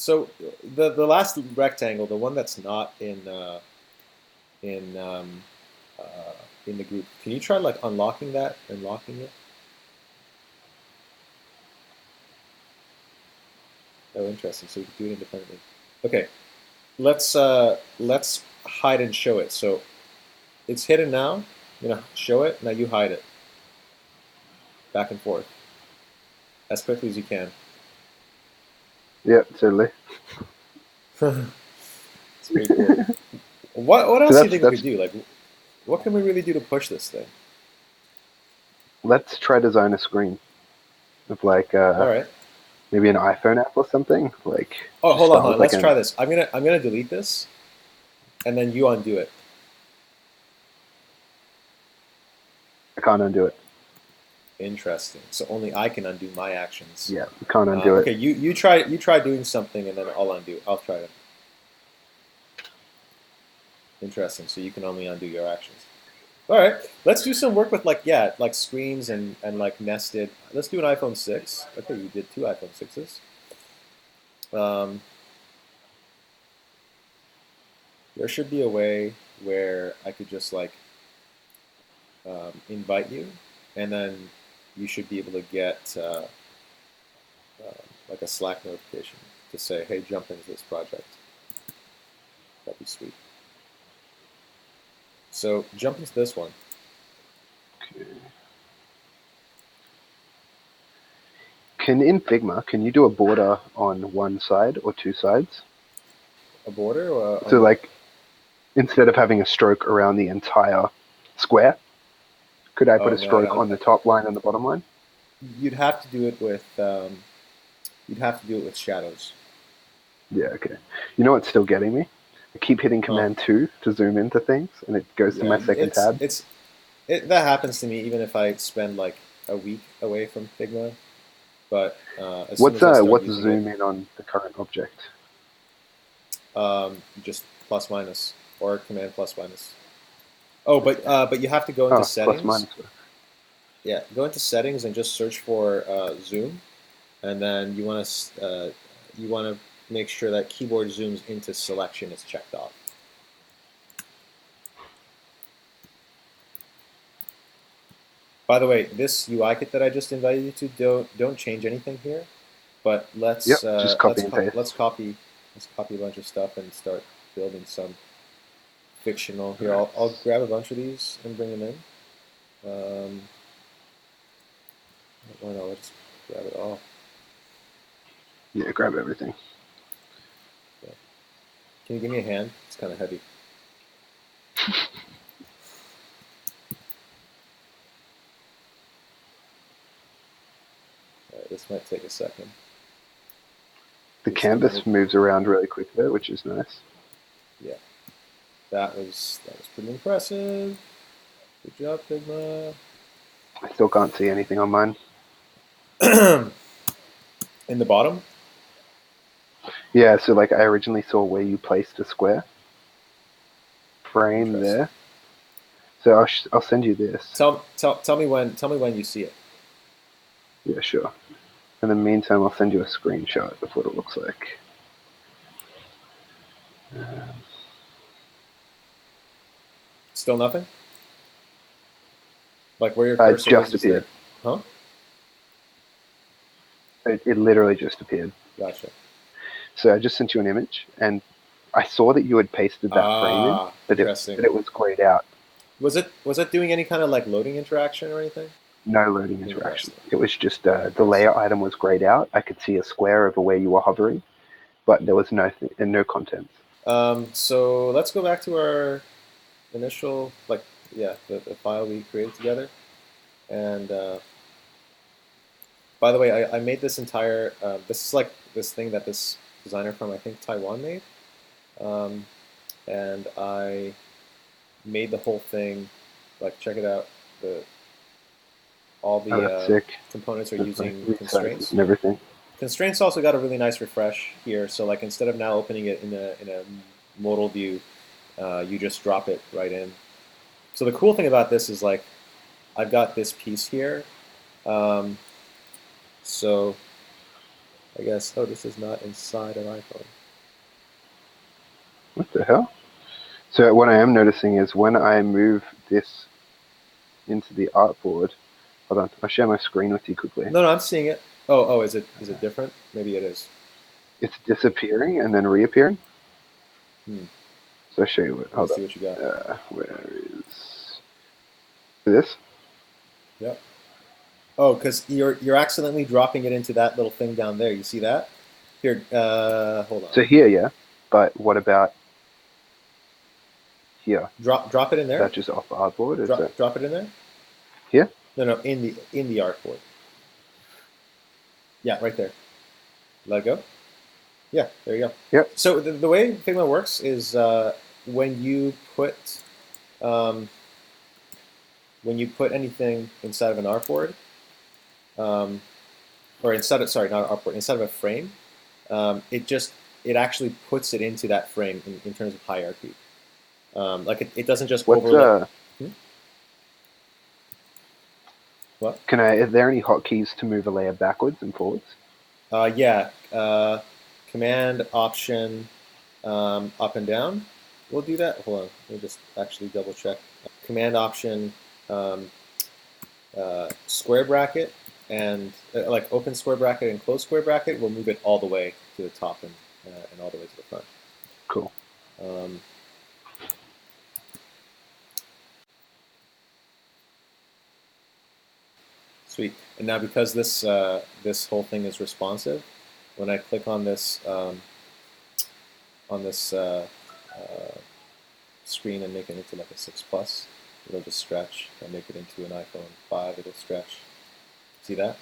So the last rectangle, the one that's not in uh, in the group, can you try like unlocking that and locking it? Oh, interesting. So we can do it independently. Okay, let's hide and show it. So it's hidden now. I'm gonna show it. Now you hide it back and forth as quickly as you can. Yeah, totally. It's pretty cool. What So else do you think we that's could do? Like, what can we really do to push this thing? let's try design a screen of like All right. maybe an iPhone app or something. Like Oh, just hold start on. with like Let's try an this. I'm gonna delete this, and then you undo it. I can't undo it. Interesting. So only I can undo my actions. Yeah, I can't undo it. Okay, you try doing something, and then I'll undo. I'll try it. Interesting. So you can only undo your actions. All right. Let's do some work with like like screens and like nested. Let's do an iPhone 6. Okay, you did two iPhone 6s. Um, there should be a way where I could just like invite you, and then you should be able to get like a Slack notification to say, "Hey, jump into this project." That'd be sweet. So jump into this one. Can in Figma, can you do a border on one side or two sides? A border or on So what? like instead of having a stroke around the entire square, could I put Oh a no, stroke no. on the top line and the bottom line? You'd have to do it with you'd have to do it with shadows. Yeah, okay. You know what's still getting me? I keep hitting Huh? Command 2 to zoom into things, and it goes to Yeah, my second tab. that happens to me even if I spend like a week away from Figma. But as soon as I start What's using it, zoom in on the current object? just plus minus or command plus minus. Oh, Okay. but you have to go into Oh, plus settings. minus. Yeah, go into settings and just search for zoom, and then you want to make sure that keyboard zooms into selection is checked off. By the way, this UI kit that I just invited you to, don't change anything here. But Yep, just copy and paste. let's copy a bunch of stuff and start building some fictional. Here, I'll grab a bunch of these and bring them in. Why not? Let's grab it all. Yeah, grab everything. Yeah. Can you give me a hand? It's kind of heavy. All right, this might take a second. The Just let me. canvas moves around really quick though, which is nice. Yeah, that was pretty impressive. Good job, Figma. I still can't see anything on mine. In the bottom. Yeah, so like I originally saw where you placed a square frame Interesting. there. So I'll send you this. Tell me when you see it. Yeah, sure. In the meantime, I'll send you a screenshot of what it looks like. Still nothing. Like where your It cursor is just is there. appeared. Huh? It literally just appeared. Gotcha. So I just sent you an image, and I saw that you had pasted that frame in, Ah, but interesting. it was grayed out. Was it doing any kind of like loading interaction or anything? No loading interaction. Interesting. It was just the Interesting. layer item was grayed out. I could see a square over where you were hovering, but there was no contents. So let's go back to our initial, like, yeah, the file we created together. And by the way, I made this entire, this is like this thing that this designer from, I think, Taiwan made. Um, and I made the whole thing, like, check it out. All Oh, the that's sick. components are That's like using resizes constraints. and everything. Constraints also got a really nice refresh here. So like instead of now opening it in a modal view, you just drop it right in. So the cool thing about this is like I've got this piece here. Um, so I guess. Oh, this is not inside an iPhone. What the hell? So what I am noticing is when I move this into the artboard, hold on, I'll share my screen with you quickly. No, I'm seeing it. Oh, is it different? Maybe it is. It's disappearing and then reappearing. Hmm. So I'll show you what. Let me Hold see up. what you got. Where is this? Yep. Oh, because you're accidentally dropping it into that little thing down there. You see that? Here, hold on. So here, yeah. But what about here? Drop it in Is there. that just off the artboard? Is that Drop it in there. here? No, in the artboard. Yeah, right there. Let go. Yeah, there you go. Yep. So the way Figma works is when you put um, when you put anything inside of an artboard, or inside of sorry, not an artboard, inside of a frame, it actually puts it into that frame in terms of hierarchy. Like it doesn't just What's overlay. Hmm? What? Can I? Is there any hotkeys to move a layer backwards and forwards? Yeah. Command Option up and down. We'll do that. Hold on. Let me just actually double check. Command Option um, square bracket and like open square bracket and close square bracket. We'll move it all the way to the top and all the way to the front. Cool. Um, Sweet. And now because this whole thing is responsive, when I click on this screen and make it into like a 6 Plus, it'll just stretch. If I make it into an iPhone 5, it'll stretch. See that?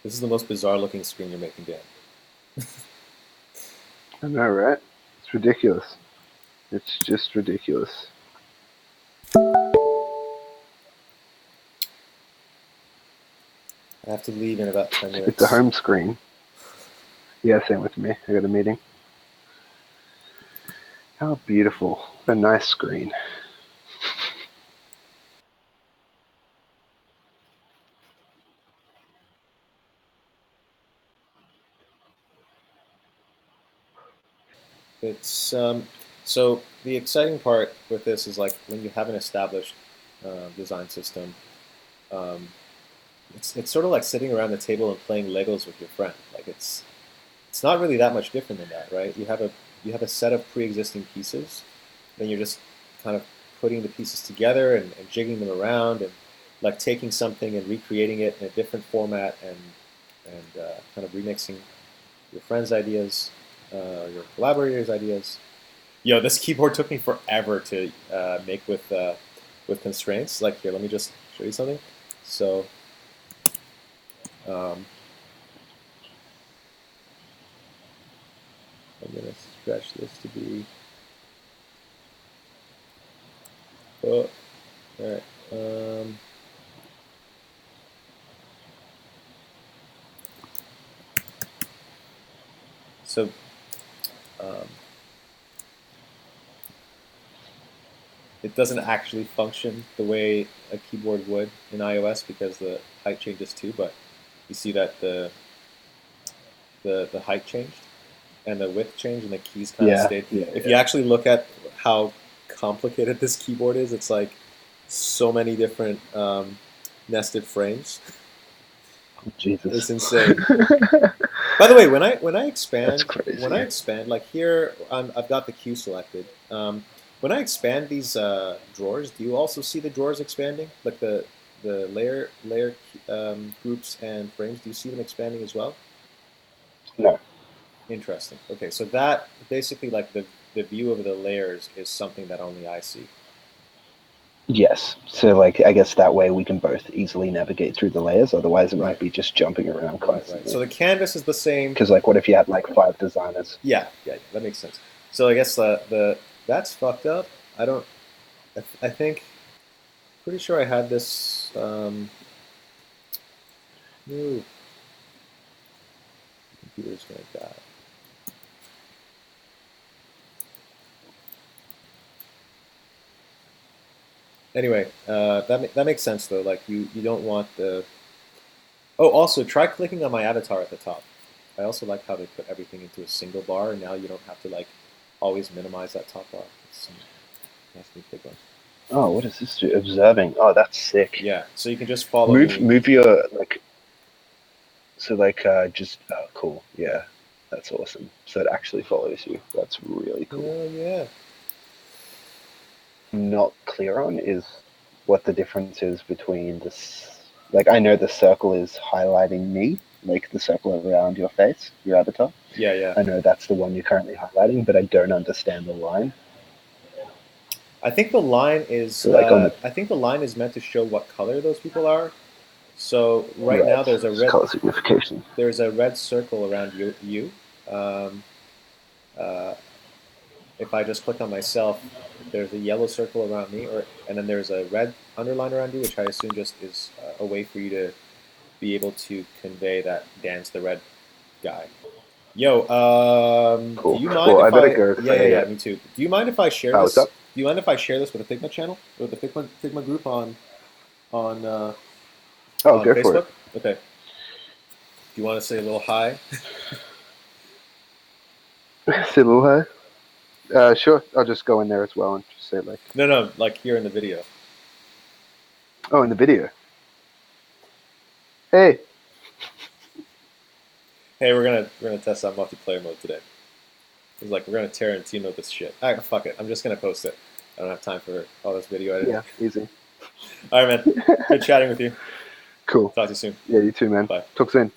This is the most bizarre looking screen you're making, Dan. I know, right? It's ridiculous. It's just ridiculous. I have to leave in about 10 It's a minutes. home screen. Yeah, same with me. I got a meeting. How beautiful. What a nice screen. It's so the exciting part with this is like when you have an established design system, um, it's sort of like sitting around the table and playing Legos with your friend. Like it's not really that much different than that, right? You have a set of pre-existing pieces, then you're just kind of putting the pieces together and jigging them around and like taking something and recreating it in a different format and kind of remixing your friends' ideas, your collaborators' ideas. Yo, this keyboard took me forever to make with constraints. Like here, let me just show you something. So um, I'm gonna stretch this to be. Oh, all right. So um, it doesn't actually function the way a keyboard would in iOS because the height changes too. But you see that the height changed and the width changed and the keys kind of Yeah, stayed. yeah, If you yeah. actually look at how complicated this keyboard is, it's like so many different nested frames. Jesus. It's insane. By the way, That's crazy. like here, I've got the queue selected. When I expand these drawers, do you also see the drawers expanding, like the layer groups and frames? Do you see them expanding as well? No. Interesting. Okay, so that basically like the view of the layers is something that only I see. Yes. So, like, I guess that way we can both easily navigate through the layers. Otherwise, it might Right, be just jumping around right. constantly. So the canvas is the same. Because, like, what if you had like 5 designers? Yeah, that makes sense. So I guess the that's fucked up. I don't. I think pretty sure I had this. No, computer's gonna die. Anyway, that makes sense though. Like you don't want the. Oh, also try clicking on my avatar at the top. I also like how they put everything into a single bar, and now you don't have to like always minimize that top bar. It's a nice new Figma. Oh, what does this do? Observing. Oh, that's sick. Yeah, so you can just follow Move me. move your like so like just oh cool. Yeah. That's awesome. So it actually follows you. That's really cool. Oh yeah. Not clear on is what the difference is between this. Like, I know the circle is highlighting me, like the circle around your face, your avatar. Yeah, yeah. I know that's the one you're currently highlighting, but I don't understand the line. I think the line is So, like, on the I think the line is meant to show what color those people are. So right now right, it's color signification. there's a red circle around you. Um, uh, if I just click on myself, there's a yellow circle around me, or and then there's a red underline around you, which I assume just is a way for you to be able to convey that Dan's the red guy. Yo, do Cool. you mind Well, I if better I? go Yeah, yeah, say, yeah, me too. Do you mind if I share oh, what's this? up? Do you mind if I share this with the Figma channel, with the Figma group on Oh, on go for it. Facebook? Okay. Do you want to say a little hi? Say a little hi. Sure. I'll just go in there as well and just say, like, No, no, like here in the video. oh, in the video. Hey. Hey, we're gonna test out multiplayer mode today. It's like we're gonna Tarantino this shit. Ah, fuck it. I'm just gonna post it. I don't have time for all this video editing. Yeah, easy. All right, man. Good chatting with you. Cool. Talk to you soon. Yeah, you too, man. Bye. Talk soon.